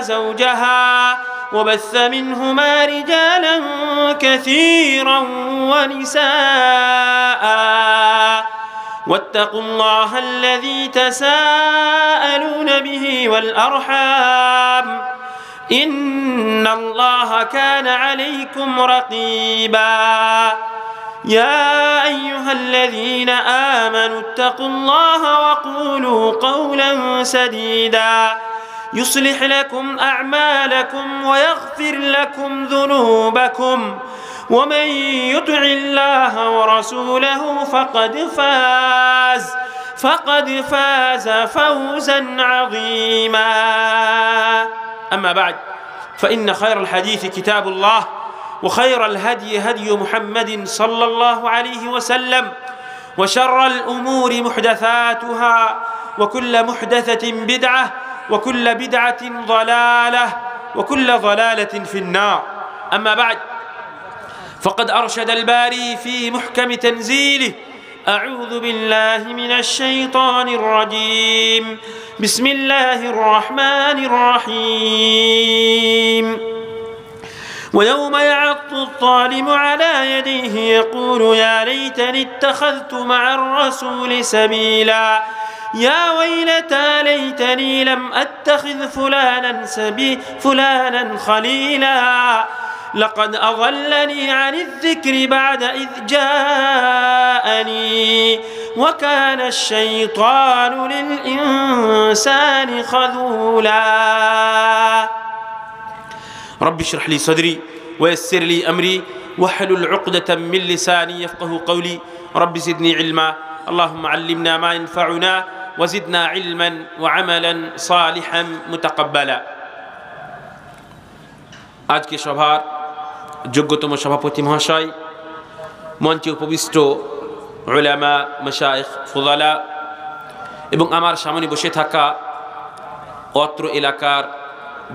زوجها وبث منهما رجالا كثيرا ونساء واتقوا الله الذي تساءلون به والأرحام إن الله كان عليكم رقيبا يا أيها الذين آمنوا اتقوا الله وقولوا قولا سديدا يصلح لكم أعمالكم ويغفر لكم ذنوبكم ومن يطع الله ورسوله فقد فاز فوزا عظيما أما بعد فإن خير الحديث كتاب الله وخير الهدي هدي محمد صلى الله عليه وسلم وشر الأمور محدثاتها وكل محدثة بدعة وكل بدعة ضلالة وكل ضلالة في النار أما بعد فقد أرشد الباري في محكم تنزيله أعوذ بالله من الشيطان الرجيم بسم الله الرحمن الرحيم ويوم يعض الظالم على يديه يقول يا ليتني اتخذت مع الرسول سبيلا يا ويلتى ليتني لم أتخذ فلانا خليلا لقد أضلني عن الذكر بعد إذ جاءني وكان الشيطان للإنسان خذولا رب اشرح لي صدري ويسر لي أمري واحلل عقدة من لساني يفقه قولي رب زدني علما اللهم علمنا ما ينفعنا وزدنا علما وعملا صالحا متقبلا आज के सभार যোগ্যতম সভাপতি মহাশয় মঞ্চে উপবিষ্ট উলামা মাশায়েখ ফুদালা এবং আমার সামনে বসে থাকা অত্র এলাকার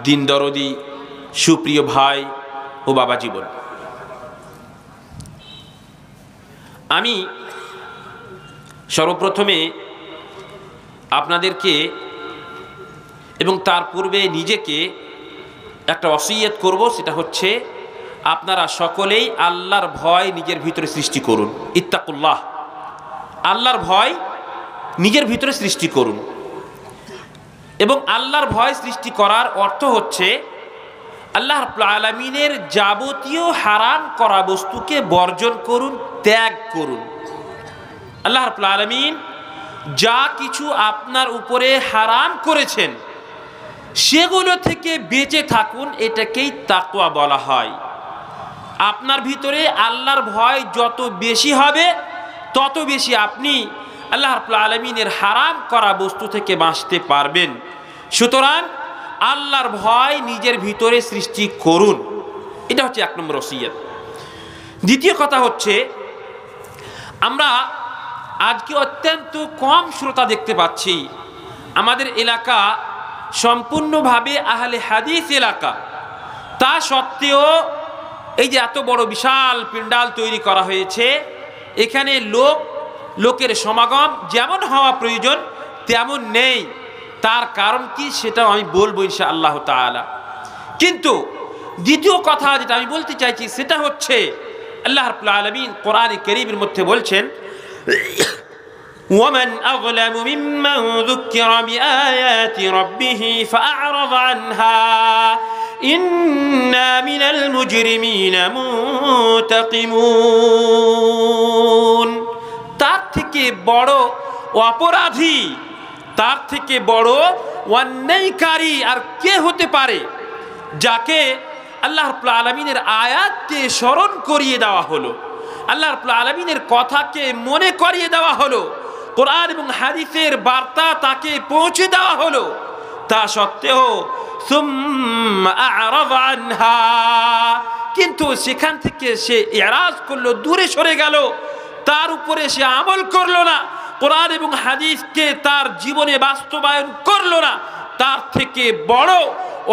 দিন দরদি সুপ্রিয় ভাই ও বাবা জীবন আমি সর্বপ্রথমে আপনাদেরকে এবং তার পূর্বে নিজেকে একটা ওসিয়ত করব সেটা হচ্ছে আপনারা সকলেই আল্লাহর ভয় নিজের ভিতরে সৃষ্টি করুন ইত্তাকুল্লাহ আল্লাহর ভয় নিজের ভিতরে সৃষ্টি করুন এবং আল্লাহর ভয় সৃষ্টি করার অর্থ হচ্ছে আল্লাহ রাব্বুল আলামিনের যাবতীয় হারাম করা বস্তুকে বর্জন করুন ত্যাগ করুন আল্লাহ রাব্বুল আলামিন যা কিছু আপনার উপরে হারাম করেছেন সেগুলো থেকে বেঁচে থাকুন এটাকেই তাকওয়া বলা হয় আপনার ভিতরে আল্লাহর ভয় যত বেশি হবে তত বেশি আপনি আল্লাহ রাব্বুল আলামিনের হারাম করা বস্তু থেকে বাঁচতে পারবেন সুতরাং আল্লাহর ভয় নিজের ভিতরে সৃষ্টি করুন এটা হচ্ছে এক নম্বর ওসিয়ত দ্বিতীয় কথা হচ্ছে আমরা আজকে অত্যন্ত কম শ্রোতা দেখতে পাচ্ছি আমাদের এলাকা সম্পূর্ণভাবে আহলে হাদিস এলাকা তা সত্ত্বেও এই যে এত বড় বিশাল পিন্ডাল তৈরি করা হয়েছে এখানে লোকের সমাগম যেমন হওয়া প্রয়োজন তেমন নেই তার কারণ কি সেটাও আমি বলবো ইনশাআল্লাহ তাআলা কিন্তু দ্বিতীয় কথা যেটা আমি বলতে চাইছি সেটা হচ্ছে আল্লাহ রাব্বুল আলামিন কোরআনে কারীমের মধ্যে বলছেন ومن أظلم ممن ذكر بآيات ربه فأعرض عنها إنا من المجرمين منتقمون তার থেকে বড় অপরাধী তার থেকে বড় অন্যায়কারী আর কে হতে পারে যাকে আল্লাহ রাব্বুল আলামিনের আয়াতকে স্মরণ করিয়ে দেওয়া হলো আল্লাহ রাব্বুল আলামিনের কথাকে মনে করিয়ে দেওয়া হলো কোরআন এবং হাদিসের বার্তা তাকে পৌঁছে দেওয়া হলো তা সত্ত্বেও সুম্মা আ'রাযা আনহা কিন্তু সেখান থেকে সে ইরাজ করলো দূরে সরে গেল তার উপরে সে আমল করলো না কোরআন এবং হাদিসকে তার জীবনে বাস্তবায়ন করলো না তার থেকে বড়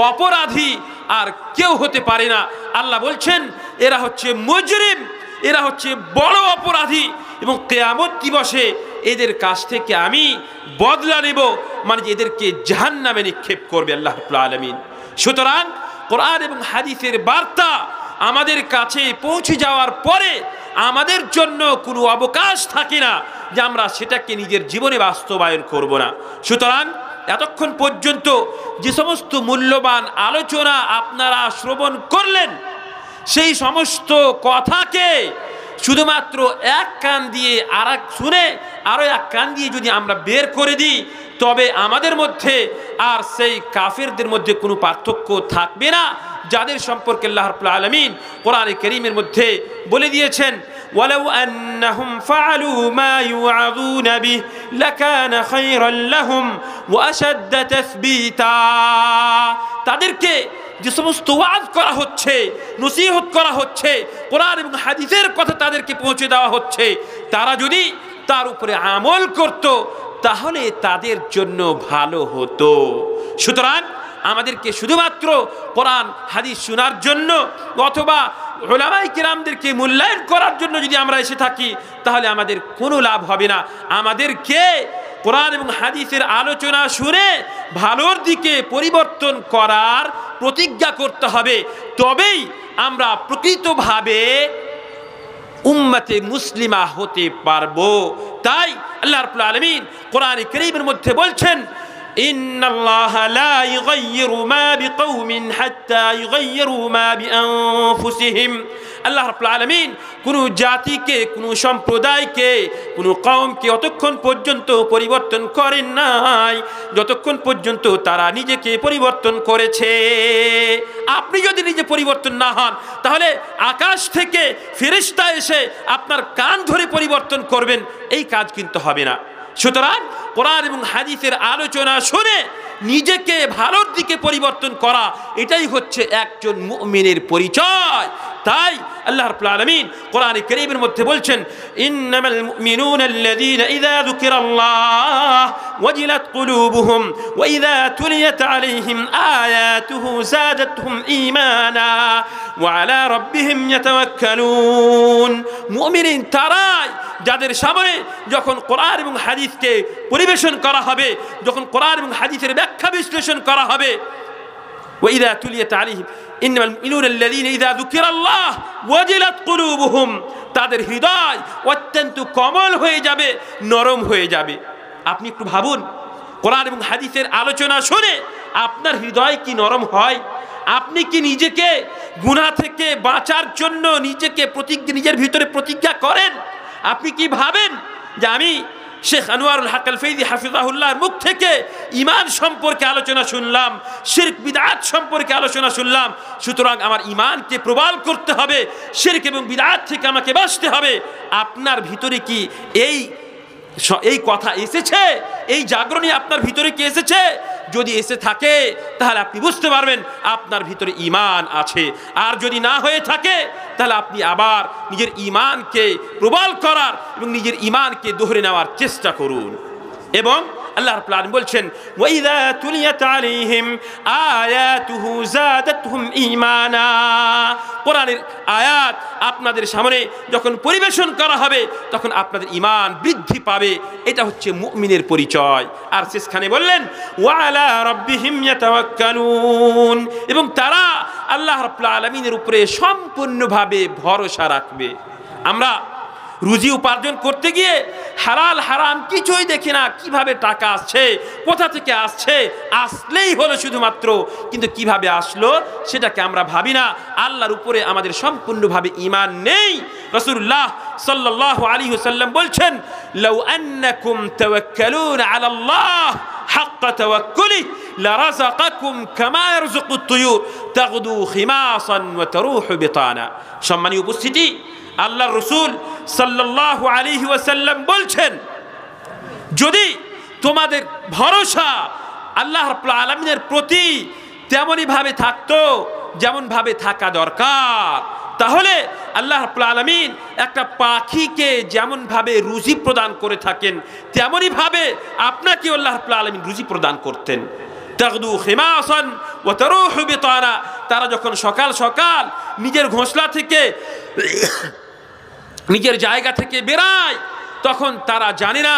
অপরাধী আর কেউ হতে পারে না আল্লাহ বলছেন এরা হচ্ছে মুজরিম এরা হচ্ছে বড় অপরাধী এবং কিয়ামত দিবসে এদের কাছ থেকে আমি বদলা নেব, মানে এদেরকে জাহান্নামে নিক্ষেপ করবে আল্লাহ রাব্বুল আলামিন। সুতরাং কোরআন এবং হাদিসের বার্তা আমাদের কাছে পৌঁছে যাওয়ার পরে আমাদের জন্য কোনো অবকাশ থাকে না যে আমরা সেটাকে নিজের জীবনে বাস্তবায়ন করব না। সুতরাং এতক্ষণ পর্যন্ত যে সমস্ত মূল্যবান আলোচনা আপনারা শ্রবণ করলেন, সেই সমস্ত কথাকে শুধুমাত্র এক কান দিয়ে আর এক শুনে আরো এক কান দিয়ে যদি আমরা বের করে দিই, তবে আমাদের মধ্যে আর সেই কাফেরদের মধ্যে কোনো পার্থক্য থাকবে না, যাদের সম্পর্কে আল্লাহ রাব্বুল আলামিন কোরআনে কারীমের মধ্যে বলে দিয়েছেন, ওয়ালাউ আন্নাহুম ফাআলু মা ইউআযুনা বিহি লাকানা খায়রান লাহুম ওয়া আশাদ্দা তাসবীতা। তাদেরকে যে সমস্ত ওয়াজ করা হচ্ছে, নসিহত করা হচ্ছে, কোরআন এবং হাদিসের কথা তাদেরকে পৌঁছে দেওয়া হচ্ছে, তারা যদি তার উপরে আমল করত তাহলে তাদের জন্য ভালো হতো। সুতরাং আমাদেরকে শুধুমাত্র কোরআন হাদিস শোনার জন্য অথবা উলামায়ে কিরামদেরকে মূল্যায়ন করার জন্য যদি আমরা এসে থাকি, তাহলে আমাদের কোনো লাভ হবে না। আমাদেরকে কোরআন এবং হাদিসের আলোচনা শুনে ভালোর দিকে পরিবর্তন করার প্রতিজ্ঞা করতে হবে, তবেই আমরা প্রকৃতভাবে উম্মতে মুসলিমা হতে পারবো। তাই আল্লাহ রাব্বুল আলামিন কোরআনে কারীমের মধ্যে বলছেন, ইন্নাল্লাহা লা ইউগাইয়িরু মা বিকওমিন হাত্তা ইউগাইয়িরু মা বিআনফুসিহিম। আল্লাহ রাব্বুল আলামিন কোনো জাতিকে, কোনো সম্প্রদায়কে, কোনো কওমকে অতক্ষণ পর্যন্ত পরিবর্তন করেন নাই যতক্ষণ পর্যন্ত তারা নিজেকে পরিবর্তন করেছে। আপনি যদি নিজে পরিবর্তন না হন, তাহলে আকাশ থেকে ফেরেশতা এসে আপনার কান ধরে পরিবর্তন করবেন, এই কাজ কিন্তু হবে না। সুতরাং কোরআন এবং হাদিসের আলোচনা শুনে নিজেকে ভালোর দিকে পরিবর্তন করা, এটাই হচ্ছে একজন মুমিনের পরিচয়। তাই আল্লাহ রাব্বুল আলামিন কোরআনে কারীমের মধ্যে বলছেন, ইন্নামাল মুমিনুনা আল্লাযীনা ইযা যুকিরাল্লাহ ওয়াজিলাত কুলুবুহুম ওয়া ইযা তুলিয়াত আলাইহিম আয়াতুহু যাদাতহুম ঈমানা ওয়া আলা রাব্বিহিম ইয়াতাওয়াক্কালুন। মুমিন তারাই যাদের সামনে যখন কোরআন এবং হাদিসকে পরিবেশন করা হবে, যখন কোরআন এবং হাদিসের ব্যাখ্যা বিশ্লেষণ করা হবে, وإذا تليت عليهم إنما المؤمنون الذين إذا ذكر الله وجلت قلوبهم, তাদের হৃদয় অত্যন্ত কোমল হয়ে যাবে, নরম হয়ে যাবে। আপনি একটু ভাবুন, কোরআন এবং হাদিসের আলোচনা শুনে আপনার হৃদয় কি নরম হয়? আপনি কি নিজেকে গুনাহ থেকে বাঁচার জন্য নিজের ভিতরে প্রতিজ্ঞা করেন? আপনি কি ভাবেন যে আমি শেখ আনোয়ারুল হক আল ফৈজি হাফিজাহুল্লাহর মুখ থেকে ঈমান সম্পর্কে আলোচনা শুনলাম, শিরক বিদআত সম্পর্কে আলোচনা শুনলাম, সুতরাং আমার ঈমানকে প্রবল করতে হবে, শিরক এবং বিদআত থেকে আমাকে বাঁচতে হবে? আপনার ভিতরে কি এই কথা এসেছে? এই জাগরণী আপনার ভিতরে কি এসেছে? যদি এসে থাকে তাহলে আপনি বুঝতে পারবেন আপনার ভিতরে ঈমান আছে। আর যদি না হয়ে থাকে তাহলে আপনি আবার নিজের ঈমানকে প্রবল করার এবং নিজের ঈমানকে দোহরে নেওয়ার চেষ্টা করুন। এবং আল্লাহ রাব্বুল আলামিন বলছেন, ওয়াইযা তুলিয়াত আলাইহিম আয়াতুহু যাদাতহুম ঈমানা। কোরআনের আয়াত আপনাদের সামনে যখন পরিবেশন করা হবে তখন আপনাদের ঈমান বৃদ্ধি পাবে, এটা হচ্ছে মুমিনের পরিচয়। আর শেষখানে বললেন, ওয়া আলা রাব্বিহিম ইয়াতাওয়াক্কালুন, এবং তারা আল্লাহ রাব্বুল আলামিনের উপরে সম্পূর্ণভাবে ভরসা রাখবে। আমরা রুজি উপার্জন করতে গিয়ে হালাল হারাম কিছুই দেখি না, কিভাবে টাকা আসছে, কোথা থেকে আসছে, আসলেই হলো শুধুমাত্র, কিন্তু কিভাবে আসলো সেটাকে আমরা ভাবি না। আল্লাহর উপরে আমাদের সম্পূর্ণভাবে ঈমান নেই। রাসূলুল্লাহ সাল্লাল্লাহু আলাইহি ওয়াসাল্লাম বলছেন, লাউ আন্নাকুম তাওয়াক্কালুনা আলাল্লাহ হাক্কা তাওয়াক্কুলি লারাযাকাকুম কামা ইয়ারযুকুত তুয়ুর তাগদু খিমাসান ওয়া তারুহু বিতানা। সম্মানীয় উপস্থিতি, আল্লাহর রাসূল সাল্লাল্লাহু আলাইহি ওয়াসাল্লাম বলছেন, যদি তোমাদের ভরসা আল্লাহ রাব্বুল আলামিনের প্রতি তেমনই ভাবে থাকতো যেমন ভাবে থাকা দরকার, তাহলে আল্লাহ রাব্বুল আলামিন একটা পাখিকে যেমন ভাবে রুজি প্রদান করে থাকেন তেমনই ভাবে আপনাকে আল্লাহ রাব্বুল আলামিন রুজি প্রদান করতেন। তাগদু খিমাসান ওয়া তারুহু বিতানা, তারা যখন সকাল সকাল নিজের ঘোঁসলা থেকে, নিজের জায়গা থেকে বেরায় তখন তারা জানে না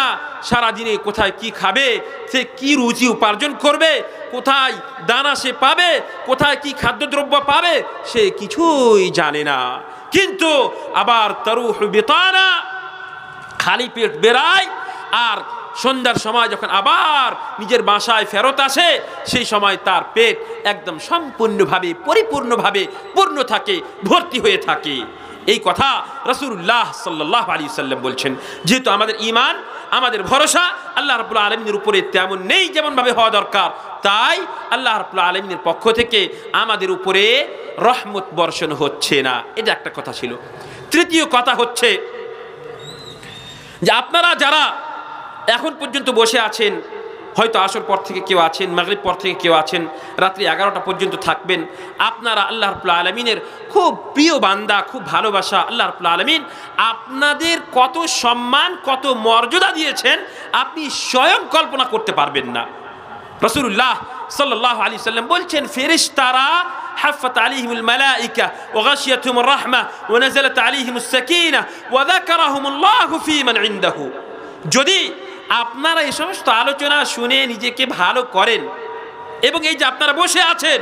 সারাদিনে কোথায় কি খাবে, সে কি রুজি উপার্জন করবে, কোথায় দানা সে পাবে, কোথায় কি খাদ্যদ্রব্য পাবে, সে কিছুই জানে না। কিন্তু আবার তারুহু বিতানা, খালি পেট বেড়ায়, আর সন্ধ্যার সময় যখন আবার নিজের বাসায় ফেরত আসে, সেই সময় তার পেট একদম সম্পূর্ণভাবে পরিপূর্ণভাবে পূর্ণ থাকে, ভর্তি হয়ে থাকে। এই কথা রাসূলুল্লাহ সাল্লাল্লাহু আলাইহি ওয়াসাল্লাম বলছেন। যেহেতু আমাদের ঈমান, আমাদের ভরসা আল্লাহ রাব্বুল আলামিনের উপরে তেমন নেই যেমনভাবে হওয়া দরকার, তাই আল্লাহ রাব্বুল আলামিনের পক্ষ থেকে আমাদের উপরে রহমত বর্ষণ হচ্ছে না। এটা একটা কথা ছিল। তৃতীয় কথা হচ্ছে যে আপনারা যারা এখন পর্যন্ত বসে আছেন, হয়তো আসর পর থেকে কেউ আছেন, মাগরিব পর থেকে কেউ আছেন, রাত্রি 11টা পর্যন্ত থাকবেন, আপনারা আল্লাহ রাব্বুল আলামিনের খুব প্রিয় বান্দা, খুব ভালোবাসা। আল্লাহ রাব্বুল আলামিন আপনাদের কত সম্মান, কত মর্যাদা দিয়েছেন আপনি স্বয়ং কল্পনা করতে পারবেন না। রাসূলুল্লাহ সাল্লাল্লাহু আলাইহি ওয়াসাল্লাম বলছেন, ফেরেশতারা হাফাত আলাইহিমুল মালাইকা ওয়া গাশিয়াতুহুমুর রাহমা ওয়া নাযালাত আলাইহিমুস সাকিনা ওয়া যাকারাহুমুল্লাহু ফী মান ইনদাহু। যদি আপনারা এই সমস্ত আলোচনা শুনে নিজেকে ভালো করেন, এবং এই যে আপনারা বসে আছেন,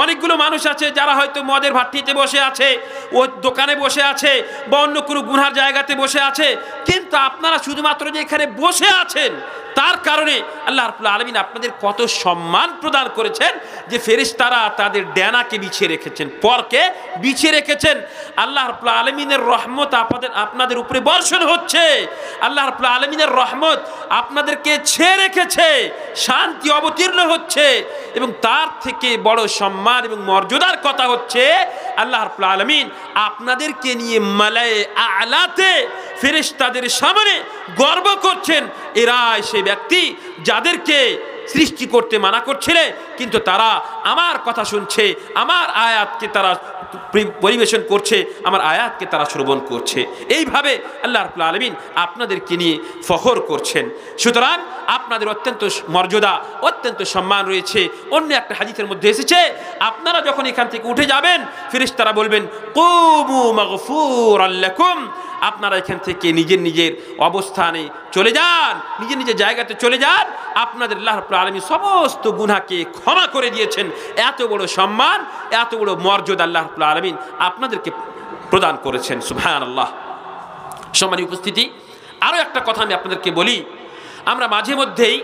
অনেকগুলো মানুষ আছে যারা হয়তো মদের ভাট্টিতে বসে আছে, ও দোকানে বসে আছে, বা অন্য কোনো গুনহার জায়গাতে বসে আছে, কিন্তু আপনারা শুধুমাত্র যে এখানে বসে আছেন তার কারণে আল্লাহ রাব্বুল আলামিন আপনাদের কত সম্মান প্রদান করেছেন, যে ফেরেশতারা তাদের ডানাকে বিছিয়ে রেখেছেন, পরকে বিছিয়ে রেখেছেন। আল্লাহ রাব্বুল আলামিনের রহমত আপনাদের উপরে বর্ষণ হচ্ছে। আল্লাহ রাব্বুল আলামিনের রহমত আপনাদেরকে ছেয়ে রেখেছে, শান্তি অবতীর্ণ হচ্ছে। এবং তার থেকে বড় সম্মান এবং মর্যাদার কথা হচ্ছে আল্লাহ রাব্বুল আলামিন আপনাদেরকে নিয়ে মালায়ে আ'লাতে ফেরেশতাদের সামনে গর্ব করছেন। এরাই সেই ব্যক্তি যাদেরকে সৃষ্টি করতে মানা করছিলে, কিন্তু তারা আমার কথা শুনছে, আমার আয়াতকে তারা পরিবেশন করছে, আমার আয়াতকে তারা শ্রবণ করছে। এইভাবে আল্লাহ রাব্বুল আলামিন আপনাদেরকে নিয়ে ফখর করছেন। সুতরাং আপনাদের অত্যন্ত মর্যাদা, অত্যন্ত সম্মান রয়েছে। অন্য একটা হাদিসের মধ্যে এসেছে, আপনারা যখন এখান থেকে উঠে যাবেন, ফেরেশতারা বলবেন, কুমু মাগফুরাল লাকুম, আপনারা এখান থেকে নিজের নিজের অবস্থানে চলে যান, নিজের নিজের জায়গাতে চলে যান, আপনাদের আল্লাহ রাব্বুল আলামিন সমস্ত গুনাহকে ক্ষমা করে দিয়েছেন। এত বড় সম্মান, এত বড় মর্যাদা আল্লাহ রাব্বুল আলামিন আপনাদেরকে প্রদান করেছেন। সুবহানাল্লাহ। সম্মানিত উপস্থিতি, আরও একটা কথা আমি আপনাদেরকে বলি, আমরা মাঝে মধ্যেই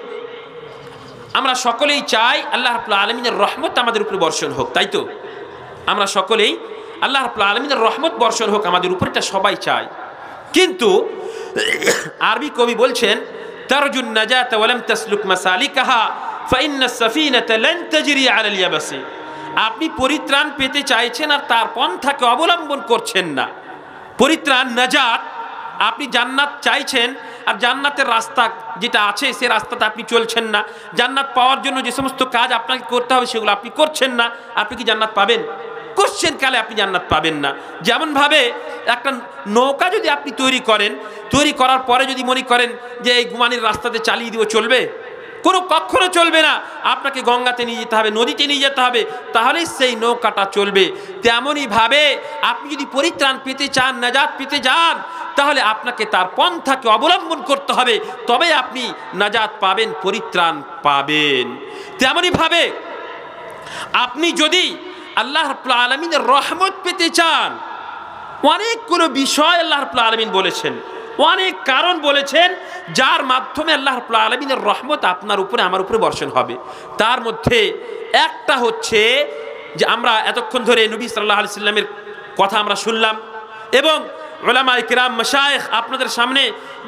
আমরা সকলেই চাই আল্লাহ রাব্বুল আলামিনের রহমত আমাদের উপরে বর্ষণ হোক, তাই তো? আমরা সকলেই আল্লাহ রাব্বুল আলামিনের রহমত বর্ষণ হোক আমাদের উপরে, এটা সবাই চায়। কিন্তু আরবি কবি বলছেন, তারজুন নাজাত ওয়া লাম তাসলুক মাসালিকাহা ফাইন্নাস সাফিনাতা লান তাজরি আলাল ইয়াবাসি। আপনি পরিত্রাণ পেতে চাইছেন আর তার পন্থাকে অবলম্বন করছেন না। পরিত্রাণ, নাজাত, আপনি জান্নাত চাইছেন আর জান্নাতের রাস্তা যেটা আছে সে রাস্তাতে আপনি চলছেন না। জান্নাত পাওয়ার জন্য যে সমস্ত কাজ আপনাকে করতে হবে সেগুলো আপনি করছেন না। আপনি কি জান্নাত পাবেন? কোশ্চেন কালে আপনি জান্নাত পাবেন না। যেমনভাবে একটা নৌকা যদি আপনি তৈরি করেন, তৈরি করার পরে যদি মনে করেন যে এই গুমানির রাস্তাতে চালিয়ে দিব, চলবে? কখনো চলবে না। আপনাকে গঙ্গাতে নিয়ে যেতে হবে, নদীতে নিয়ে যেতে হবে, তাহলেই সেই নৌকাটা চলবে। তেমনই ভাবে আপনি যদি পরিত্রাণ পেতে চান, নাজাত পেতে যান, তাহলে আপনাকে তার পন্থাকে অবলম্বন করতে হবে, তবে আপনি নাজাত পাবেন, পরিত্রাণ পাবেন। তেমনই ভাবে আপনি যদি আল্লাহ রাব্বুল আলামিনের রহমত পেতে চান, অনেকগুলো বিষয় আল্লাহ রাব্বুল আলামিন বলেছেন, অনেক কারণ বলেছেন যার মাধ্যমে আল্লাহ রাব্বুল আলামিনের রহমত আপনার উপরে, আমার উপরে বর্ষণ হবে। তার মধ্যে একটা হচ্ছে যে আমরা এতক্ষণ ধরে নবী সাল্লাল্লাহু আলাইহি সাল্লামের কথা আমরা শুনলাম, এবং উলামায়ে কিরাম, মাশায়েখ আপনাদের সামনে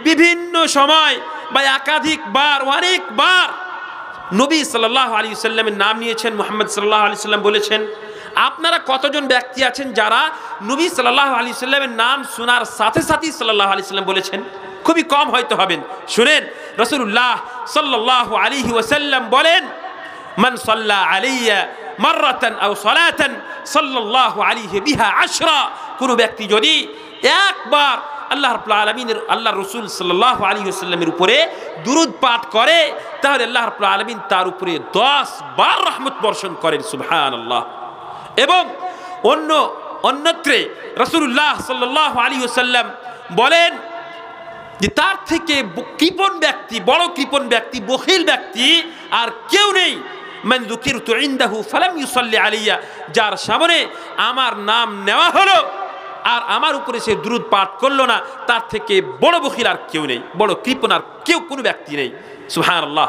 বিভিন্ন সময় বা একাধিকবার, অনেকবার নবী সাল্লাল্লাহু আলাইহি সাল্লামের নাম নিয়েছেন, মুহাম্মদ সাল্লাল্লাহু আলাইহি সাল্লাম বলেছেন। আপনারা কতজন ব্যক্তি আছেন যারা নবী সাল্লাল্লাহু আলাইহি সাল্লামের নাম শোনার সাথে সাথেই সাল্লাল্লাহু আলাইহি সাল্লাম বলেছেন? খুবই কম হয়তো হবেন। শুনেন, রাসূলুল্লাহ সাল্লাল্লাহু আলাইহি ওয়াসাল্লাম বলেন, মান সাল্লা আলাইয়া মাররাতান আও সালাতান সাল্লাল্লাহু আলাইহি বিহা আশরা। কোনো ব্যক্তি যদি একবার আল্লাহ রাব্বুল আলামিনের, আল্লাহ রাসূল সাল্লাল্লাহু আলাইহি ওয়াসাল্লামের উপরে দুরূদ পাঠ করে, তাহলে আল্লাহ রাব্বুল আলামিন তার উপরে 10 বার রহমত বর্ষণ করেন। সুবহানাল্লাহ। এবং অন্যত্রে রাসূলুল্লাহ সাল্লাল্লাহু আলাইহি ওয়াসাল্লাম বলেন যে তার থেকে কৃপণ ব্যক্তি, বড় কৃপণ ব্যক্তি, বখিল ব্যক্তি আর কেউ নেই। মান যুকিরতু ইনদাহু ফালাম ইউসাল্লি আলাইয়া, যার সামনে আমার নাম নেওয়া হলো আর আমার উপরে সে দুরূদ পাঠ করলো না, তার থেকে বড় বখিল আর কেউ নেই, বড় কৃপণ আর কেউ কোনো ব্যক্তি নেই। সুবহানাল্লাহ।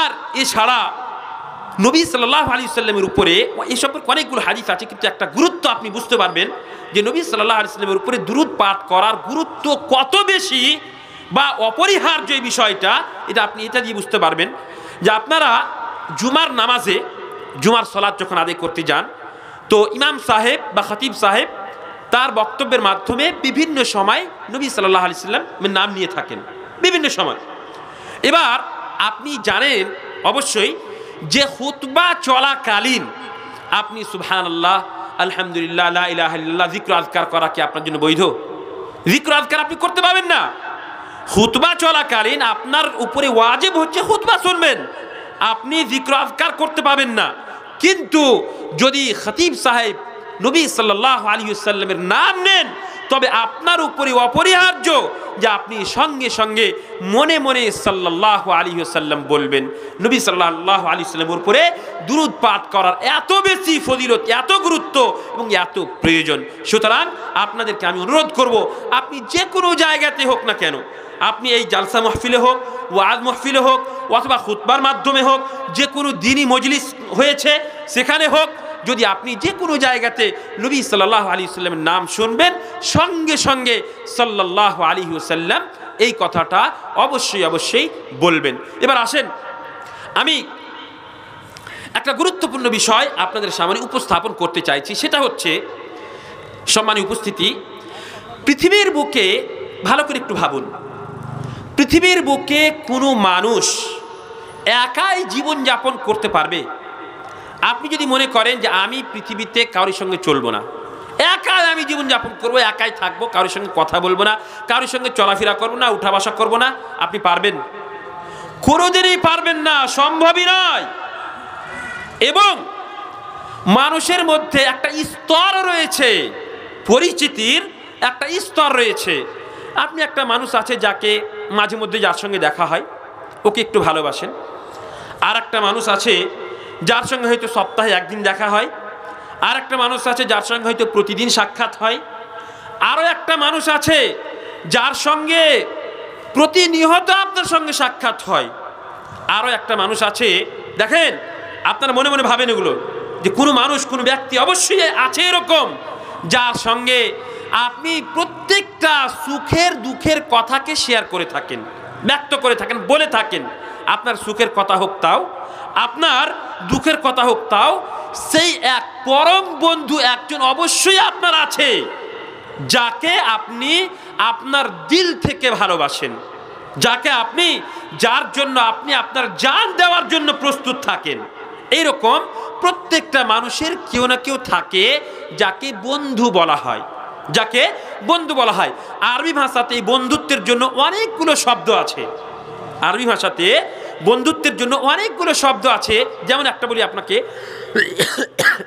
আর এছাড়া নবী সাল্লাল্লাহু আলাইহি সাল্লামের উপরে এই সম্পর্কে অনেকগুলো হাদিস আছে, কিন্তু একটা গুরুত্ব আপনি বুঝতে পারবেন যে নবী সাল্লাল্লাহু আলাইহি সাল্লামের উপরে দুরূদ পাঠ করার গুরুত্ব কত বেশি বা অপরিহার্য এই বিষয়টা, এটা আপনি এটা দিয়ে বুঝতে পারবেন যে আপনারা জুমার নামাজে, জুমার সালাত যখন আদায় করতে যান, তো ইমাম সাহেব বা খতিব সাহেব তার বক্তব্যের মাধ্যমে বিভিন্ন সময় নবী সাল্লাল্লাহু আলাইহি সাল্লামের নাম নিয়ে থাকেন বিভিন্ন সময়। এবার আপনি জানেন অবশ্যই যে খুতবা চলাকালীন আপনি সুবহানাল্লাহ, আলহামদুলিল্লাহ, লা ইলাহা ইল্লাল্লাহ যিকর আযকার করা কি আপনার জন্য বৈধ? যিকর আযকার আপনি করতে পারবেন না। খুতবা চলাকালীন আপনার উপরে ওয়াজিব হচ্ছে খুতবা শুনবেন, আপনি যিকর আযকার করতে পাবেন না। কিন্তু যদি খতিব সাহেব নবী সাল্লাল্লাহু আলাইহি ওয়াসাল্লামের নাম নেন, তবে আপনার উপরে অপরিহার্য যে আপনি সঙ্গে সঙ্গে মনে মনে সাল্লাল্লাহু আলাইহি ওয়াসাল্লাম বলবেন। নবী সাল্লাল্লাহু আলাইহি ওয়াসাল্লামের উপরে দুরূদ পাঠ করার এত বেশি ফজিলত, এত গুরুত্ব এবং এত প্রয়োজন। সুতরাং আপনাদেরকে আমি অনুরোধ করব, আপনি যে কোনো জায়গাতে হোক না কেন, আপনি এই জালসা মাহফিলে হোক, ওয়াজ মাহফিলে হোক, অথবা খুতবার মাধ্যমে হোক, যে কোনো দিনই মজলিস হয়েছে সেখানে হোক, যদি আপনি যে কোনো জায়গাতে নবী সাল্লাল্লাহু আলাইহি ওয়াসাল্লামের নাম শুনবেন, সঙ্গে সঙ্গে সাল্লাল্লাহু আলাইহি ওয়াসাল্লাম এই কথাটা অবশ্যই অবশ্যই বলবেন। এবার আসেন, আমি একটা গুরুত্বপূর্ণ বিষয় আপনাদের সামনে উপস্থাপন করতে চাইছি। সেটা হচ্ছে, সম্মানীয় উপস্থিতি, পৃথিবীর বুকে ভালো করে একটু ভাবুন, পৃথিবীর বুকে কোনো মানুষ একাই জীবনযাপন করতে পারবে? আপনি যদি মনে করেন যে আমি পৃথিবীতে কারোর সঙ্গে চলবো না, একাই আমি জীবনযাপন করবো, একাই থাকবো, কারোর সঙ্গে কথা বলবো না, কারোর সঙ্গে চলাফেরা করবো না, উঠা বসা করবো না, আপনি পারবেন? কোনোদিনই পারবেন না, সম্ভবই নয়। এবং মানুষের মধ্যে একটা স্তর রয়েছে, পরিচিতির একটা স্তর রয়েছে। আপনি একটা মানুষ আছে যাকে মাঝে মধ্যে যার সঙ্গে দেখা হয়, ওকে একটু ভালোবাসেন। আর একটা মানুষ আছে যার সঙ্গে হয়তো সপ্তাহে একদিন দেখা হয়। আর একটা মানুষ আছে যার সঙ্গে হয়তো প্রতিদিন সাক্ষাৎ হয়। আরও একটা মানুষ আছে যার সঙ্গে প্রতিনিয়ত আপনার সঙ্গে সাক্ষাৎ হয়। আরও একটা মানুষ আছে, দেখেন আপনারা মনে মনে ভাবেন এগুলো, যে কোনো মানুষ, কোনো ব্যক্তি অবশ্যই আছে এরকম, যার সঙ্গে আপনি প্রত্যেকটা সুখের দুঃখের কথাকে শেয়ার করে থাকেন, ব্যক্ত করে থাকেন, বলে থাকেন। আপনার সুখের কথা হোক তাও, আপনার দুঃখের কথা হোক তাও, সেই এক পরম বন্ধু একজন অবশ্যই আপনার আছে, যাকে আপনি আপনার দিল থেকে ভালোবাসেন, যাকে আপনি, যার জন্য আপনি আপনার জান দেওয়ার জন্য প্রস্তুত থাকেন। এইরকম প্রত্যেকটা মানুষের কেউ না কেউ থাকে যাকে বন্ধু বলা হয়, যাকে বন্ধু বলা হয়। আরবি ভাষাতে এই বন্ধুত্বের জন্য অনেকগুলো শব্দ আছে। আরবি ভাষাতে বন্ধুত্বের জন্য অনেকগুলো শব্দ আছে। যেমন একটা বলি আপনাকে,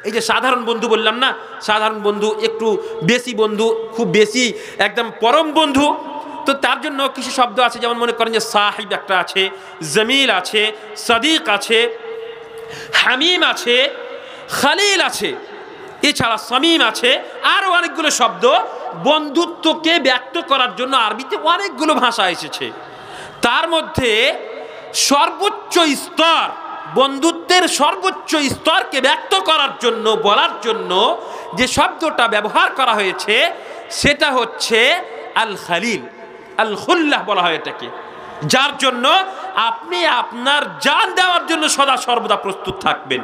এই যে সাধারণ বন্ধু বললাম না, সাধারণ বন্ধু, একটু বেশি বন্ধু, খুব বেশি একদম পরম বন্ধু, তো তার জন্য কিছু শব্দ আছে। যেমন মনে করেন যে সাহিব একটা আছে, জমিল আছে, সাদিক আছে, হামিম আছে, খালিল আছে, এছাড়া সামিম আছে, আরও অনেকগুলো শব্দ বন্ধুত্বকে ব্যক্ত করার জন্য আরবিতে অনেকগুলো ভাষা এসেছে। তার মধ্যে সর্বোচ্চ স্তর, বন্ধুত্বের সর্বোচ্চ স্তরকে ব্যক্ত করার জন্য, বলার জন্য যে শব্দটা ব্যবহার করা হয়েছে সেটা হচ্ছে আল খালিল, আল খুল্লাহ বলা হয় এটাকে, যার জন্য আপনি আপনার জান দেওয়ার জন্য সদা সর্বদা প্রস্তুত থাকবেন।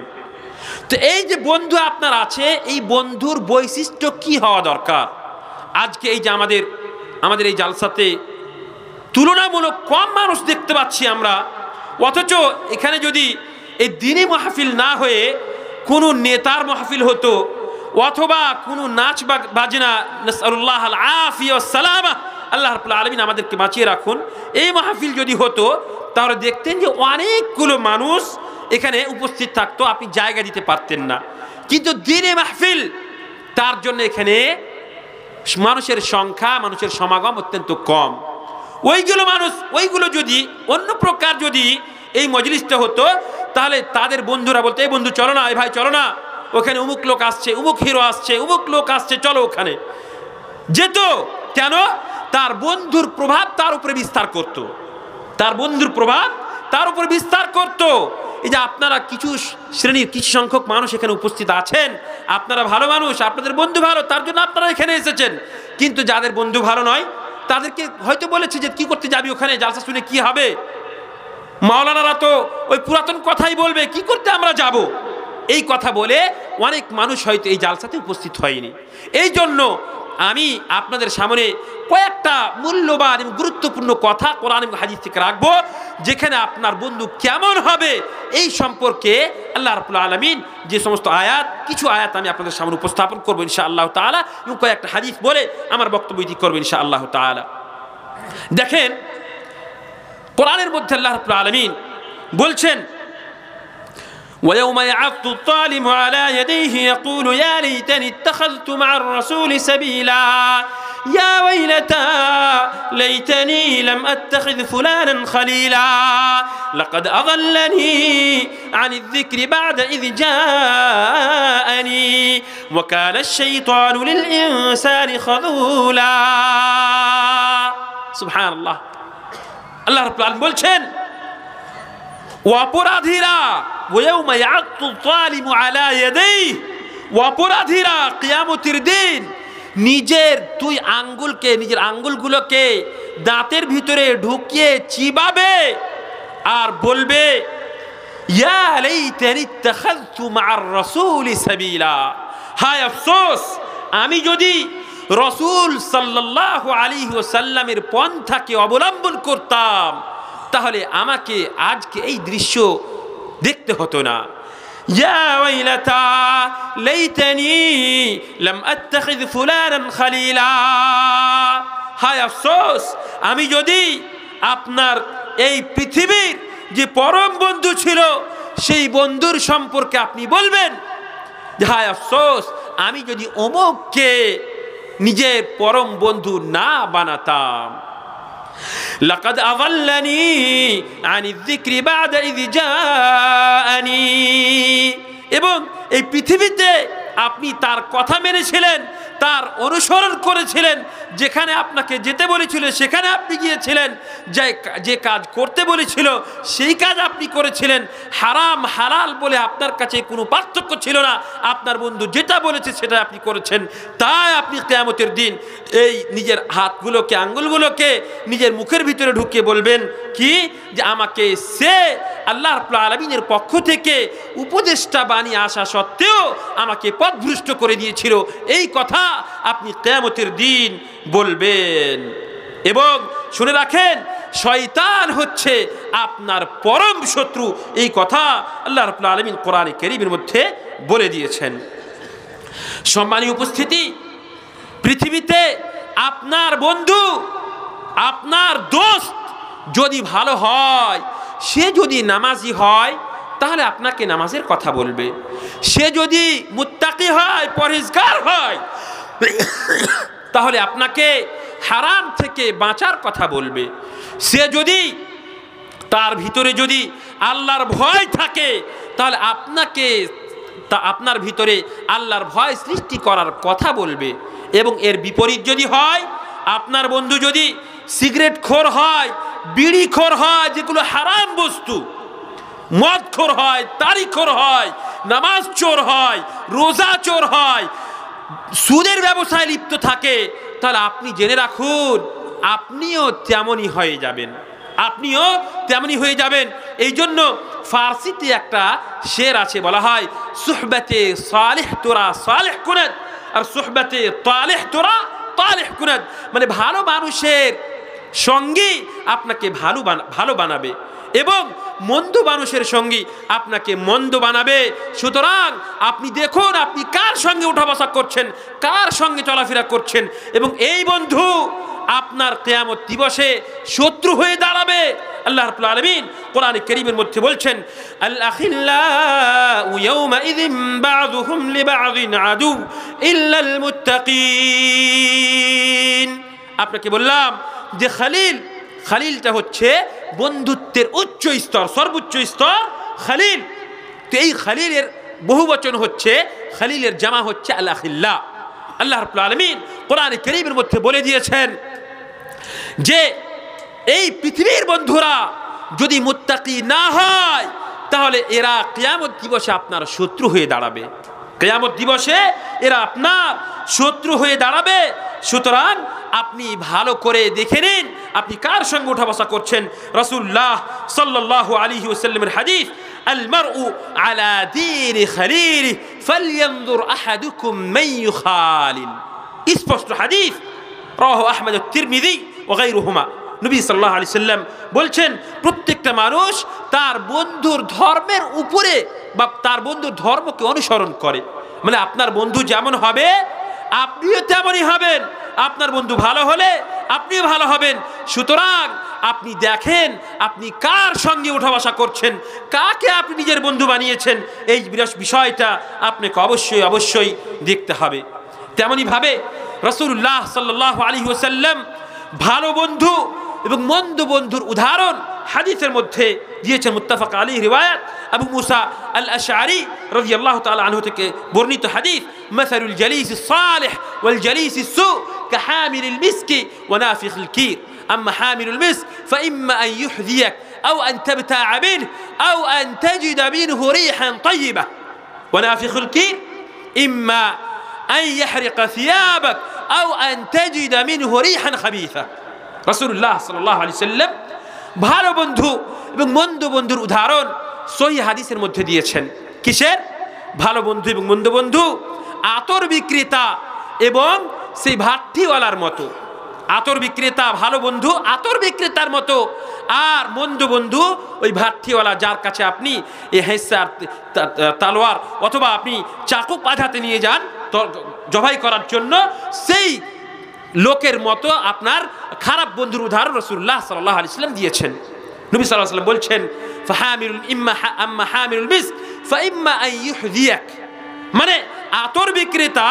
তো এই যে বন্ধু আপনার আছে, এই বন্ধুর বৈশিষ্ট্য কি হওয়া দরকার? আজকে এই যে আমাদের এই জালসাতে তুলনামূলক কম মানুষ দেখতে পাচ্ছি আমরা, অথচ এখানে যদি এই দ্বীনি মাহফিল না হয়ে কোনো নেতার মাহফিল হতো, অথবা কোনো নাচ বাজনা, নাসআলুল্লাহ আল আফিয়া ওয়াস সালামা, আল্লাহ রাব্বুল আলামিন আমাদেরকে বাঁচিয়ে রাখুন, এই মাহফিল যদি হতো তাহলে দেখতেন যে অনেকগুলো মানুষ এখানে উপস্থিত থাকতো, আপনি জায়গা দিতে পারতেন না। কিন্তু দ্বীনি মাহফিল, তার জন্য এখানে মানুষের সংখ্যা, মানুষের সমাগম অত্যন্ত কম। ওইগুলো যদি অন্য প্রকার যদি এই মজলিসটা হতো, তাহলে তাদের বন্ধুরা বলতো, এই বন্ধু চলো না, এই ভাই চলো না, ওখানে অমুক লোক আসছে, অমুক হিরো আসছে, অমুক লোক আসছে, চলো ওখানে যেত। কেন? তার বন্ধুর প্রভাব তার উপরে বিস্তার করত, তার বন্ধুর প্রভাব তার উপরে বিস্তার করত। এই যে আপনারা কিছু শ্রেণীর কিছু সংখ্যক মানুষ এখানে উপস্থিত আছেন, আপনারা ভালো মানুষ, আপনাদের বন্ধু ভালো, তার জন্য আপনারা এখানে এসেছেন। কিন্তু যাদের বন্ধু ভালো নয়, তাদেরকে হয়তো বলেছে যে কি করতে যাবি ওখানে, জালসা শুনে কি হবে, মাওলানারা তো ওই পুরাতন কথাই বলবে, কি করতে আমরা যাব, এই কথা বলে অনেক মানুষ হয়তো এই জালসাতে উপস্থিত হয়নি। এই জন্য আমি আপনাদের সামনে কয়েকটা মূল্যবান এবং গুরুত্বপূর্ণ কথা কোরআন এবং হাদিস থেকে রাখবো, যেখানে আপনার বন্ধু কেমন হবে এই সম্পর্কে আল্লাহ রাব্বুল আলামিন যে সমস্ত আয়াত, কিছু আয়াত আমি আপনাদের সামনে উপস্থাপন করবো ইনশাআল্লাহ তাআলা, এবং কয়েকটা হাদিস বলে আমার বক্তব্য ইতি করবো ইনশাআল্লাহ তাআলা। দেখেন, কোরআনের মধ্যে আল্লাহ রাব্বুল আলামিন বলছেন, ويوم يعض الظالم على يديه يقول يا ليتني اتخذت مع الرسول سبيلا يا ويلتى ليتني لم أتخذ فلانا خليلا لقد أضلني عن الذكر بعد إذ جاءني وكان الشيطان للإنسان خذولا سبحان الله الله رب العالمين বলছেন, অপরাধীরা ওয়াউমা ইয়াত্তু যালিমু আলা ইয়াদাইহি, অপরাধীরা কিয়ামতের দিন নিজের নিজের আঙ্গুলগুলোকে দাঁতের ভিতরে ঢুকিয়ে চিবাবে আর বলবে, ইয়া লাইতানি ইত্তাখাযতু মা'আর রাসূলি সাবিলা, হায় আফসোস, আমি যদি রাসূল সাল্লাল্লাহু আলাইহি ওয়াসাল্লামের পন্থাকে অবলম্বন করতাম, তাহলে আমাকে আজকে এই দৃশ্য দেখতে হতো না। ইয়া ওয়াইলাতা লাইতানি লাম আত্তাখিয ফুলানান খলিলা, হায় আফসোস, আমি যদি আপনার এই পৃথিবীর যে পরম বন্ধু ছিল সেই বন্ধুর সম্পর্কে আপনি বলবেন, হায় আফসোস, আমি যদি অমুককে নিজের পরম বন্ধু না বানাতাম। লাকাদ আযাল্লানি আনিয যিকরি বা'দা ইয জাআনি, এবং এই পৃথিবীতে আপনি তার কথা মেনেছিলেন, তার অনুসরণ করেছিলেন, যেখানে আপনাকে যেতে বলেছিল সেখানে আপনি গিয়েছিলেন, যে কাজ করতে বলেছিল সেই কাজ আপনি করেছিলেন, হারাম হালাল বলে আপনার কাছে কোনো পার্থক্য ছিল না, আপনার বন্ধু যেটা বলেছে সেটা আপনি করেছেন। তাই আপনি কিয়ামতের দিন এই নিজের হাতগুলোকে, আঙ্গুলগুলোকে নিজের মুখের ভিতরে ঢুকিয়ে বলবেন কি, যে আমাকে সে আল্লাহ রাব্বুল আলামিনের পক্ষ থেকে উপদেষ্টা বানিয়ে আসা সত্ত্বেও আমাকে পথভ্রষ্ট করে দিয়েছিল, এই কথা আপনি কিয়ামতের দিন বলবেন। এবং শুনে রাখেন, শয়তান হচ্ছে আপনার পরম শত্রু, এই কথা আল্লাহ রাব্বুল আলামিন কোরআনে কারীমের মধ্যে বলে দিয়েছেন। সম্মানীয় উপস্থিতি, পৃথিবীতে আপনার বন্ধু, আপনার দোস্ত যদি ভালো হয়, সে যদি নামাজি হয় তাহলে আপনাকে নামাজের কথা বলবে, সে যদি মুত্তাকি হয়, পরহেজগার হয়, তাহলে আপনাকে হারাম থেকে বাঁচার কথা বলবে, সে যদি তার ভিতরে যদি আল্লাহর ভয় থাকে তাহলে আপনার ভিতরে আল্লাহর ভয় সৃষ্টি করার কথা বলবে। এবং এর বিপরীত যদি হয়, আপনার বন্ধু যদি সিগারেট খোর হয়, বিড়ি খোর হয়, যেগুলো হারাম বস্তু, মদ খোর হয়, তারি খোর হয়, নামাজ চোর হয়, রোজা চোর হয়, সুদের ব্যবসায় লিপ্ত থাকে, তাহলে আপনি জেনে রাখুন আপনিও তেমনই হয়ে যাবেন, আপনিও তেমনই হয়ে যাবেন। এই জন্য ফার্সিতে একটা শের আছে, বলা হয় সুহবতে সালেহ তোরা সালেহ কুনাত, আর সুহবতে তালেহ তোরা তালেহ কুনাত, মানে ভালো মানুষের সঙ্গী আপনাকে ভালো বানাবে এবং মন্দ মানুষের সঙ্গী আপনাকে মন্দ বানাবে। সুতরাং আপনি দেখুন আপনি কার সঙ্গে উঠা বসা করছেন, কার সঙ্গে চলাফেরা করছেন, এবং এই বন্ধু আপনার কিয়ামত দিবসে শত্রু হয়ে দাঁড়াবে। আল্লাহ রাব্বুল আলামিন কোরআনে কারীমের মধ্যে বলছেন, আল আখিল্লাউ ইয়াওমাইযিন বা'যুহুম লিবা'যিন আদু ইল্লাল মুত্তাকিন। আপনাকে বললাম যে খলিল খালিলটা হচ্ছে বন্ধুত্বের উচ্চ স্তর, সর্বোচ্চ স্তর খালিল। তো এই খালিলের বহুবচন হচ্ছে, খালিলের জামা হচ্ছে আল আখিল্লা। আল্লাহ রাব্বুল আলামিন কোরআনে কারীমের মধ্যে বলে দিয়েছেন যে এই পৃথিবীর বন্ধুরা যদি মুত্তাকি না হয় তাহলে এরা কিয়ামত দিবসে আপনার শত্রু হয়ে দাঁড়াবে। কিয়ামত দিবসে এরা আপনার শত্রু হয়ে দাঁড়াবে। সুতরাং আপনি ভালো করে দেখে নিন আপনি কার সঙ্গে উঠা বসা করছেন। রাসূলুল্লাহ সাল্লাল্লাহু আলাইহি ওয়াসাল্লামের হাদিস, আল মারউ আলা দীনি খালিলিহি ফালইয়ানজুর আহাদুকুম মান ইউখালিল। স্পষ্ট হাদিস, রাওয়াহু আহমদ ও তিরমিজি ও গায়রুহুমা। নবী সাল্লাল্লাহু আলাইহি সাল্লাম বলছেন প্রত্যেকটা মানুষ তার বন্ধুর ধর্মের উপরে বা তার বন্ধুর ধর্মকে অনুসরণ করে। মানে আপনার বন্ধু যেমন হবে আপনিও তেমনই হবেন। আপনার বন্ধু ভালো হলে আপনিও ভালো হবেন। সুতরাং আপনি দেখেন আপনি কার সঙ্গে উঠা বসা করছেন, কাকে আপনি নিজের বন্ধু বানিয়েছেন, এই বিষয়টা আপনাকে অবশ্যই অবশ্যই দেখতে হবে। তেমনই ভাবে রাসূলুল্লাহ সাল্লাল্লাহু আলাইহি ওয়াসাল্লাম ভালো বন্ধু এবং মন্দ বন্ধুর উদাহরণ হাদিসের মধ্যে দিয়েছেন। মুত্তাফাক আলাইহি রিওয়ায়াত আবু মুসা আল আশআরি রাদিয়াল্লাহু তাআলা আনহু থেকে বর্ণিত হাদিস, মাসালুল জালিসিস সালিহ ওয়াল জালিসিস সু কাহামিলিল মিসকি ওয়া নাফিখিল কির। আম্মা হামিলুল মিসক ফাইম্মা আন ইউহদিয়াক আও আন তাবতা'a মিনহু আও আন তাজিদা মিনহু রিহান তাইয়্যিবা ওয়া নাফিখিল কির ইম্মা আন ইয়াহরিকা থিয়াবাক আও আন তাজিদা মিনহু রিহান খাবিসা। রাসূলুল্লাহ সাল্লাল্লাহু আলাইহি সাল্লাম ভালো বন্ধু এবং মন্দ বন্ধুর উদাহরণ সহিহ হাদিসের মধ্যে দিয়েছেন। কিসের? ভালো বন্ধু এবং মন্দ বন্ধু আতর বিক্রেতা এবং সেই ভাট্টিওয়ালার মতো। আতর বিক্রেতা ভালো বন্ধু আতর বিক্রেতার মতো, আর মন্দ বন্ধু ওই ভাট্টিওয়ালা যার কাছে আপনি এই হেসার তালোয়ার অথবা আপনি চাকু পাঠাতে নিয়ে যান জবাই করার জন্য, সেই লোকের মতো আপনার খারাপ বন্ধুর উদাহরণ রাসূলুল্লাহ সাল্লাল্লাহু আলাইহি ওয়াসাল্লাম দিয়েছেন। নবী সাল্লাল্লাহু আলাইহি ওয়াসাল্লাম বলছেন ফাহামিলুল আম্মা হামিলুল মিসক ফাইম্মা আন ইউহদিয়াক। মানে আতর বিক্রেতা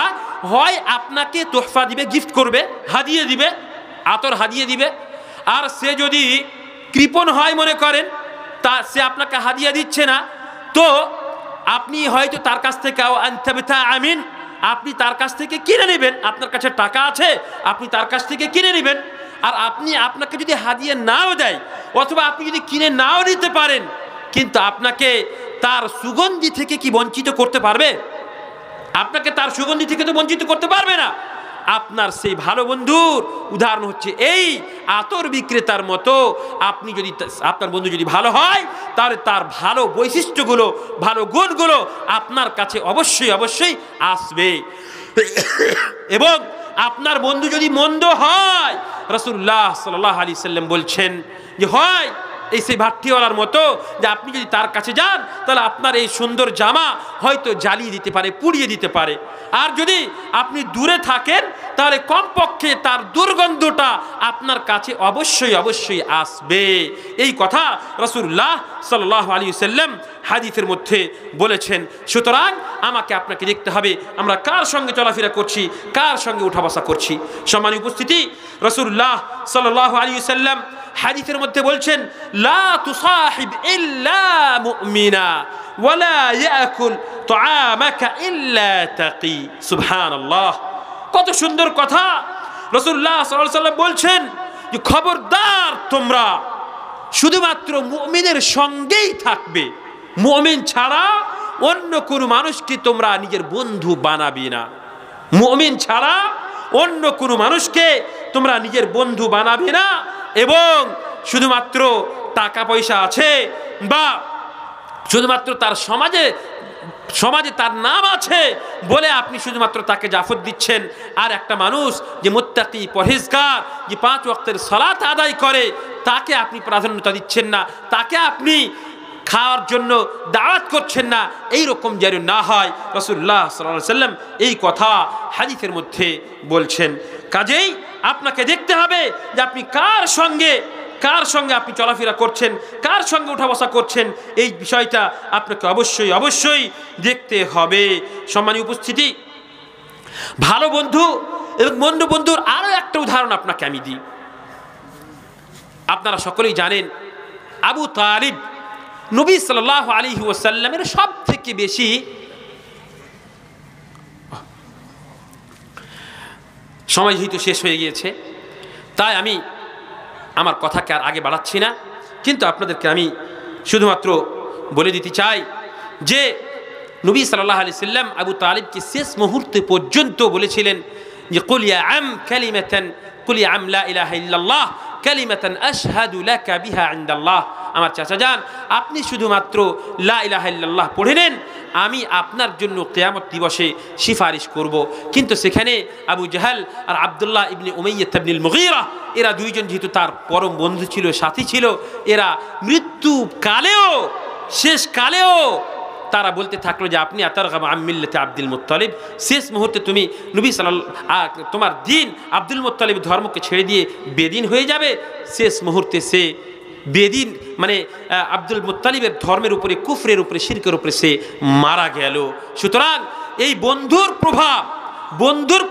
হয় আপনাকে তোহফা দিবে, গিফট করবে, হাদিয়ে দিবে, আতর হাদিয়ে দিবে। আর সে যদি কৃপণ হয় মনে করেন তা সে আপনাকে হাদিয়া দিচ্ছে না, তো আপনি হয়তো তার কাছ থেকে আমিন আপনি তার কাছ থেকে কিনে নেবেন। আপনার কাছে টাকা আছে, আপনি তার কাছ থেকে কিনে নেবেন। আর আপনাকে যদি হাদিয়া নাও দেয় অথবা আপনি যদি কিনে নাও নিতে পারেন, কিন্তু আপনাকে তার সুগন্ধি থেকে কি বঞ্চিত করতে পারবে? আপনাকে তার সুগন্ধি থেকে তো বঞ্চিত করতে পারবে না। আপনার সেই ভালো বন্ধুর উদাহরণ হচ্ছে এই আতর বিক্রেতার মতো। আপনি যদি আপনার বন্ধু যদি ভালো হয় তাহলে তার ভালো বৈশিষ্ট্যগুলো, ভালো গুণগুলো আপনার কাছে অবশ্যই অবশ্যই আসবে। এবং আপনার বন্ধু যদি মন্দ হয়, রাসূলুল্লাহ সাল্লাল্লাহু আলাইহি সাল্লাম বলছেন যে হয় এই সেই ভাট্টিওয়ালার মতো, যে আপনি যদি তার কাছে যান তাহলে আপনার এই সুন্দর জামা হয়তো জ্বালিয়ে দিতে পারে, পুড়িয়ে দিতে পারে। আর যদি আপনি দূরে থাকেন তাহলে কমপক্ষে তার দুর্গন্ধটা আপনার কাছে অবশ্যই অবশ্যই আসবে। এই কথা রাসূলুল্লাহ সাল্লাল্লাহু আলাইহি ওয়াসাল্লাম হাদিসের মধ্যে বলেছেন। সুতরাং আমাকে আপনাকে দেখতে হবে আমরা কার সঙ্গে চলাফেরা করছি, কার সঙ্গে উঠা বসা করছি। সম্মানিত উপস্থিতি, রাসূলুল্লাহ সাল্লাল্লাহু আলাইহি ওয়াসাল্লাম হাদিসের মধ্যে বলছেন লা তুসাহিব ইল্লা মুমিনা ওয়ালা ইয়াকুল তুআমাকা ইল্লা তাকি। সুবহানাল্লাহ, কত সুন্দর কথা। রাসূলুল্লাহ সাল্লাল্লাহু আলাইহি ওয়াসাল্লাম বলছেন যে খবরদার তোমরা শুধুমাত্র মুমিনের সঙ্গেই থাকবে, মুমিন ছাড়া অন্য কোনো মানুষকে তোমরা নিজের বন্ধু বানাবে না। মুমিন ছাড়া অন্য কোনো মানুষকে তোমরা নিজের বন্ধু বানাবে না। এবং শুধুমাত্র টাকা পয়সা আছে বা শুধুমাত্র তার সমাজে তার নাম আছে বলে আপনি শুধুমাত্র তাকে জাফত দিচ্ছেন। আর একটা মানুষ যে মুত্তাকি, পরহেজগার, যে 5 ওয়াক্তের সালাত আদায় করে তাকে আপনি প্রাধান্যতা দিচ্ছেন না, তাকে আপনি খাওয়ার জন্য দাওয়াত করছেন না, এই রকম যেন না হয়। রাসূলুল্লাহ সাল্লাল্লাহু আলাইহি ওয়াসাল্লাম এই কথা হাদিসের মধ্যে বলছেন। কাজেই আপনাকে দেখতে হবে যে আপনি কার সঙ্গে আপনি চলাফেরা করছেন, কার সঙ্গে উঠা বসা করছেন, এই বিষয়টা আপনাকে অবশ্যই অবশ্যই দেখতে হবে। সম্মানিত উপস্থিতি, ভালো বন্ধু এবং মন্দ বন্ধুর আরো একটা উদাহরণ আপনাকে আমি দিই। আপনারা সকলেই জানেন আবু তালিব নবী সাল্লাল্লাহু আলাইহি ওয়াসাল্লামের সব থেকে বেশি সময় যেহেতু শেষ হয়ে গিয়েছে, তাই আমি আমার কথাকে আর আগে বাড়াচ্ছি না, কিন্তু আপনাদেরকে আমি শুধুমাত্র বলে দিতে চাই যে নবী সাল্লাল্লাহু আলাইহি সাল্লাম আবু তালিবকে শেষ মুহূর্তে পর্যন্ত বলেছিলেন যে কুল ইয়া আম কালিমাতান কুল ইয়া আম লা ইলাহা ইল্লাল্লাহ কালিমাতান আশহাদু লাকা বিহা ইনদাল্লাহ। আমার চাচা যান, আপনি শুধুমাত্র লা ইলাহা ইল্লাল্লাহ পড়ে নেন, আমি আপনার জন্য কিয়ামত দিবসে সিফারিশ করব। কিন্তু সেখানে আবু জাহাল আর আব্দুল্লাহ ইবনে উমাইয়া ইবনুল মুগীরা, এরা দুইজন যেহেতু তার পরম বন্ধু ছিল, সাথী ছিল, এরা মৃত্যু কালেও শেষ কালেও তারা বলতে থাকলো যে আপনি আতারগাম আন মিল্লাতি আব্দুল মুত্তালিব, শেষ মুহূর্তে তুমি নবী সাল্লাল্লাহু তোমার দিন আব্দুল মুত্তালিব ধর্মকে ছেড়ে দিয়ে বেদিন হয়ে যাবে। শেষ মুহূর্তে সে বেদিন মানে আব্দুল মুত্তালিবের ধর্মের উপরে, কুফরের উপরে, শিরকের উপরে সে মারা গেল। সুতরাং এই বন্ধুর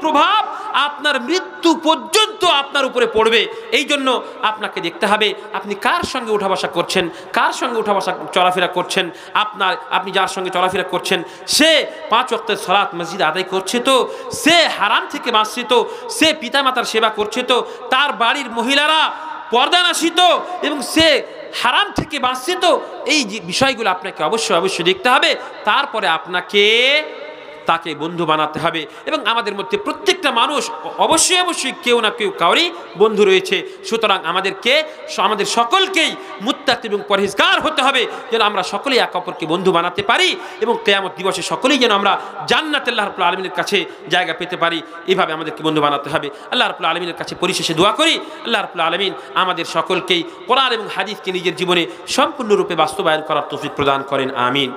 প্রভাব আপনার মৃত্যু পর্যন্ত আপনার উপরে পড়বে। এই জন্য আপনাকে দেখতে হবে আপনি কার সঙ্গে উঠা বসা করছেন, কার সঙ্গে উঠা বসা চলাফেরা করছেন। আপনি যার সঙ্গে চলাফেরা করছেন সে 5 ওয়াক্তের সালাত মসজিদে আদায় করছে তো, সে হারাম থেকে বাঁচছে তো, সে পিতামাতার সেবা করছে তো, তার বাড়ির মহিলারা পর্দানাসী তো, এবং সে হারাম থেকে বাঁচছে তো। এই যে বিষয়গুলো আপনাকে অবশ্যই দেখতে হবে। তারপরে আপনাকে তাকে বন্ধু বানাতে হবে। এবং আমাদের মধ্যে প্রত্যেকটা মানুষ অবশ্যই কেউ না কেউ কাউরই বন্ধু রয়েছে। সুতরাং আমাদের সকলকেই মুত্তাকি এবং পরহেজগার হতে হবে, যেন আমরা সকলেই একে অপরকে বন্ধু বানাতে পারি এবং কিয়ামত দিবসে সকলেই যেন আমরা জান্নাতে আল্লাহ রাব্বুল আলামিনের কাছে জায়গা পেতে পারি। এইভাবে আমাদেরকে বন্ধু বানাতে হবে। আল্লাহ রাব্বুল আলামিনের কাছে পরিশেষে দোয়া করি, আল্লাহ রাব্বুল আলামিন আমাদের সকলকেই কোরআন এবং হাদিসকে নিজের জীবনে সম্পূর্ণরূপে বাস্তবায়ন করার তৌফিক প্রদান করেন, আমিন।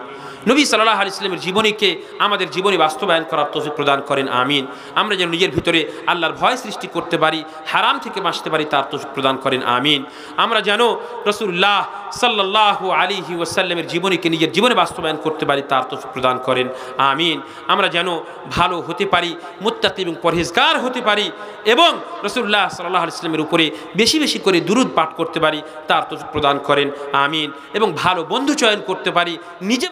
নবী সাল্লাল্লাহু আলাইহি ওয়াসাল্লামের জীবনীকে আমাদের জীবনে বাস্তবায়ন করার তৌফিক প্রদান করেন, আমিন। আমরা যেন নিজের ভিতরে আল্লাহর ভয় সৃষ্টি করতে পারি, হারাম থেকে বাঁচতে পারি, তার তৌফিক প্রদান করেন, আমিন। আমরা যেন রাসূলুল্লাহ সাল্লাল্লাহু আলাইহি ওয়াসাল্লামের জীবনীকে নিজের জীবনে বাস্তবায়ন করতে পারি, তার তৌফিক প্রদান করেন, আমিন। আমরা যেন ভালো হতে পারি, মুত্তাকি এবং পরহেজগার হতে পারি, এবং রাসূলুল্লাহ সাল্লাল্লাহু আলাইহি ওয়াসাল্লামের উপরে বেশি করে দুরূদ পাঠ করতে পারি, তার তৌফিক প্রদান করেন, আমিন। এবং ভালো বন্ধু চয়ন করতে পারি, নিজে